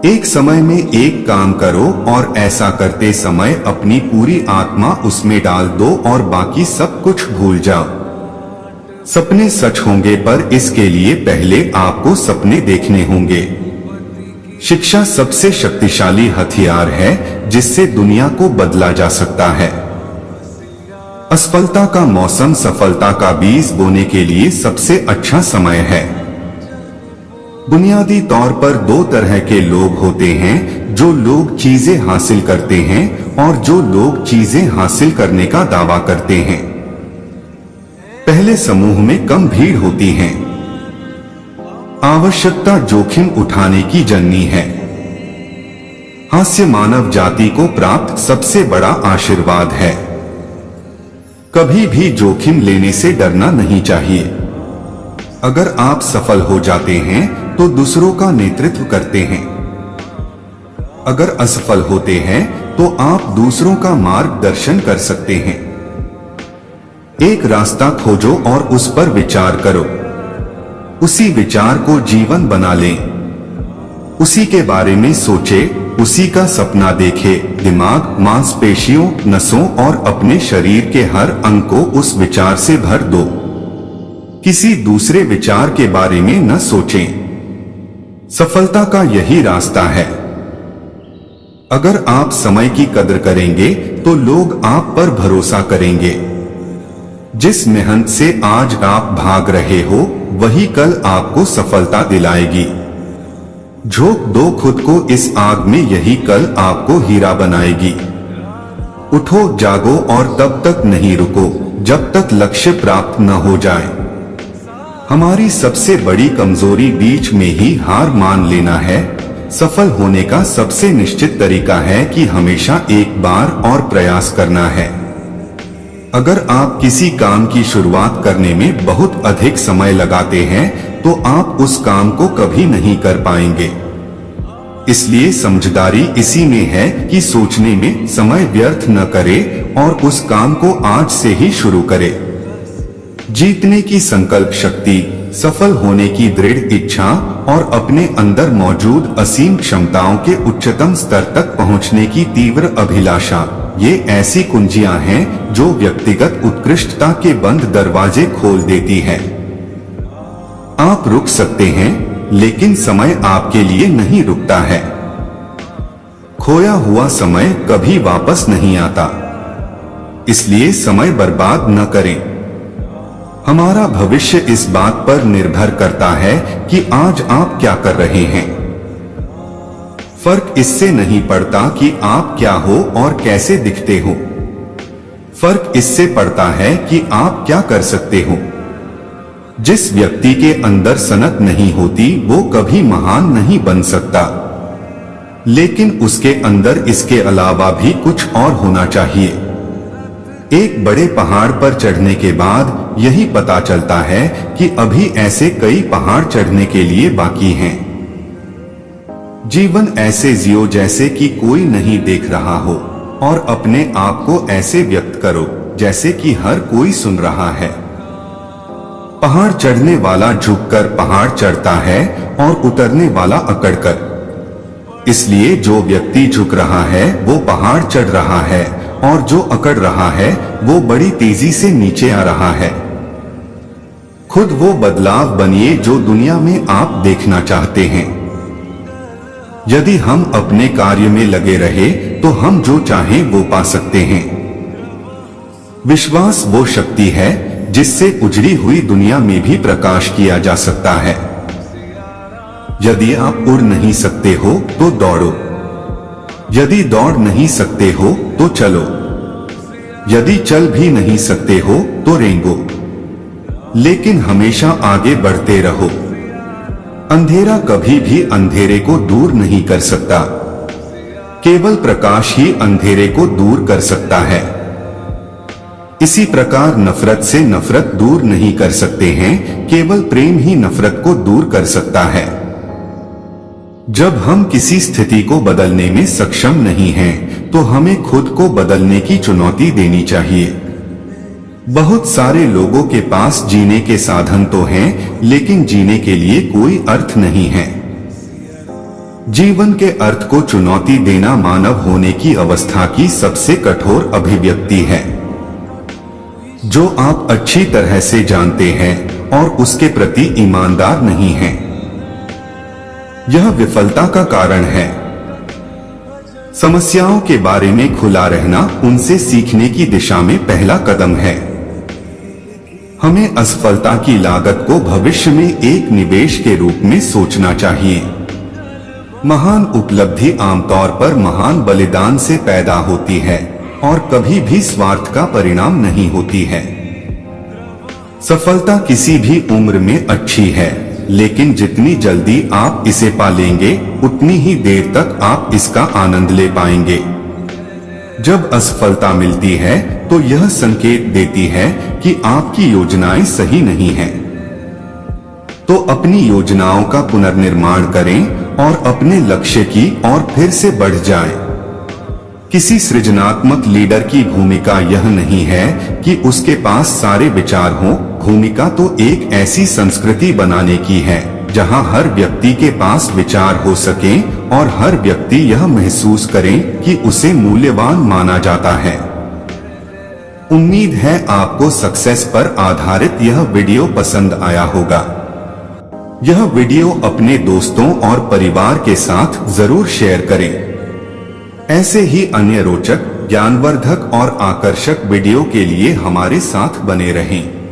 एक समय में एक काम करो और ऐसा करते समय अपनी पूरी आत्मा उसमें डाल दो और बाकी सब कुछ भूल जाओ। सपने सच होंगे, पर इसके लिए पहले आपको सपने देखने होंगे। शिक्षा सबसे शक्तिशाली हथियार है जिससे दुनिया को बदला जा सकता है। असफलता का मौसम सफलता का बीज बोने के लिए सबसे अच्छा समय है। बुनियादी तौर पर दो तरह के लोग होते हैं, जो लोग चीजें हासिल करते हैं और जो लोग चीजें हासिल करने का दावा करते हैं। पहले समूह में कम भीड़ होती है। आवश्यकता जोखिम उठाने की जननी है। हास्य मानव जाति को प्राप्त सबसे बड़ा आशीर्वाद है। कभी भी जोखिम लेने से डरना नहीं चाहिए। अगर आप सफल हो जाते हैं तो दूसरों का नेतृत्व करते हैं। अगर असफल होते हैं तो आप दूसरों का मार्गदर्शन कर सकते हैं। एक रास्ता खोजो और उस पर विचार करो। उसी विचार को जीवन बना लें। उसी के बारे में सोचे, उसी का सपना देखे। दिमाग, मांसपेशियों, नसों और अपने शरीर के हर अंग को उस विचार से भर दो। किसी दूसरे विचार के बारे में न सोचें। सफलता का यही रास्ता है। अगर आप समय की कदर करेंगे तो लोग आप पर भरोसा करेंगे। जिस मेहनत से आज आप भाग रहे हो वही कल आपको सफलता दिलाएगी। झोंक दो खुद को इस आग में, यही कल आपको हीरा बनाएगी। उठो, जागो और तब तक नहीं रुको जब तक लक्ष्य प्राप्त न हो जाए। हमारी सबसे बड़ी कमजोरी बीच में ही हार मान लेना है। सफल होने का सबसे निश्चित तरीका है कि हमेशा एक बार और प्रयास करना है। अगर आप किसी काम की शुरुआत करने में बहुत अधिक समय लगाते हैं तो आप उस काम को कभी नहीं कर पाएंगे। इसलिए समझदारी इसी में है कि सोचने में समय व्यर्थ न करें और उस काम को आज से ही शुरू करें। जीतने की संकल्प शक्ति, सफल होने की दृढ़ इच्छा और अपने अंदर मौजूद असीम क्षमताओं के उच्चतम स्तर तक पहुंचने की तीव्र अभिलाषा, ये ऐसी कुंजियां हैं जो व्यक्तिगत उत्कृष्टता के बंद दरवाजे खोल देती है। आप रुक सकते हैं, लेकिन समय आपके लिए नहीं रुकता है। खोया हुआ समय कभी वापस नहीं आता, इसलिए समय बर्बाद न करें। हमारा भविष्य इस बात पर निर्भर करता है कि आज आप क्या कर रहे हैं। फर्क इससे नहीं पड़ता कि आप क्या हो और कैसे दिखते हो। फर्क इससे पड़ता है कि आप क्या कर सकते हो। जिस व्यक्ति के अंदर सनक नहीं होती वो कभी महान नहीं बन सकता, लेकिन उसके अंदर इसके अलावा भी कुछ और होना चाहिए। एक बड़े पहाड़ पर चढ़ने के बाद यही पता चलता है कि अभी ऐसे कई पहाड़ चढ़ने के लिए बाकी हैं। जीवन ऐसे जियो जैसे कि कोई नहीं देख रहा हो और अपने आप को ऐसे व्यक्त करो जैसे कि हर कोई सुन रहा है। पहाड़ चढ़ने वाला झुककर पहाड़ चढ़ता है और उतरने वाला अकड़कर। इसलिए जो व्यक्ति झुक रहा है वो पहाड़ चढ़ रहा है और जो अकड़ रहा है वो बड़ी तेजी से नीचे आ रहा है। खुद वो बदलाव बनिए जो दुनिया में आप देखना चाहते हैं। यदि हम अपने कार्य में लगे रहे तो हम जो चाहें वो पा सकते हैं। विश्वास वो शक्ति है जिससे उजड़ी हुई दुनिया में भी प्रकाश किया जा सकता है। यदि आप उड़ नहीं सकते हो तो दौड़ो। यदि दौड़ नहीं सकते हो तो चलो। यदि चल भी नहीं सकते हो तो रेंगो, लेकिन हमेशा आगे बढ़ते रहो। अंधेरा कभी भी अंधेरे को दूर नहीं कर सकता, केवल प्रकाश ही अंधेरे को दूर कर सकता है। इसी प्रकार नफरत से नफरत दूर नहीं कर सकते हैं, केवल प्रेम ही नफरत को दूर कर सकता है। जब हम किसी स्थिति को बदलने में सक्षम नहीं हैं, तो हमें खुद को बदलने की चुनौती देनी चाहिए। बहुत सारे लोगों के पास जीने के साधन तो हैं, लेकिन जीने के लिए कोई अर्थ नहीं है। जीवन के अर्थ को चुनौती देना मानव होने की अवस्था की सबसे कठोर अभिव्यक्ति है। जो आप अच्छी तरह से जानते हैं और उसके प्रति ईमानदार नहीं हैं, यह विफलता का कारण है। समस्याओं के बारे में खुला रहना उनसे सीखने की दिशा में पहला कदम है। हमें असफलता की लागत को भविष्य में एक निवेश के रूप में सोचना चाहिए। महान उपलब्धि आमतौर पर महान बलिदान से पैदा होती है और कभी भी स्वार्थ का परिणाम नहीं होती है। सफलता किसी भी उम्र में अच्छी है, लेकिन जितनी जल्दी आप इसे पा लेंगे उतनी ही देर तक आप इसका आनंद ले पाएंगे। जब असफलता मिलती है तो यह संकेत देती है कि आपकी योजनाएं सही नहीं हैं। तो अपनी योजनाओं का पुनर्निर्माण करें और अपने लक्ष्य की ओर फिर से बढ़ जाएं। किसी सृजनात्मक लीडर की भूमिका यह नहीं है कि उसके पास सारे विचार हों। भूमिका तो एक ऐसी संस्कृति बनाने की है जहां हर व्यक्ति के पास विचार हो सके और हर व्यक्ति यह महसूस करे कि उसे मूल्यवान माना जाता है। उम्मीद है आपको सक्सेस पर आधारित यह वीडियो पसंद आया होगा। यह वीडियो अपने दोस्तों और परिवार के साथ जरूर शेयर करें। ऐसे ही अन्य रोचक, ज्ञानवर्धक और आकर्षक वीडियो के लिए हमारे साथ बने रहें।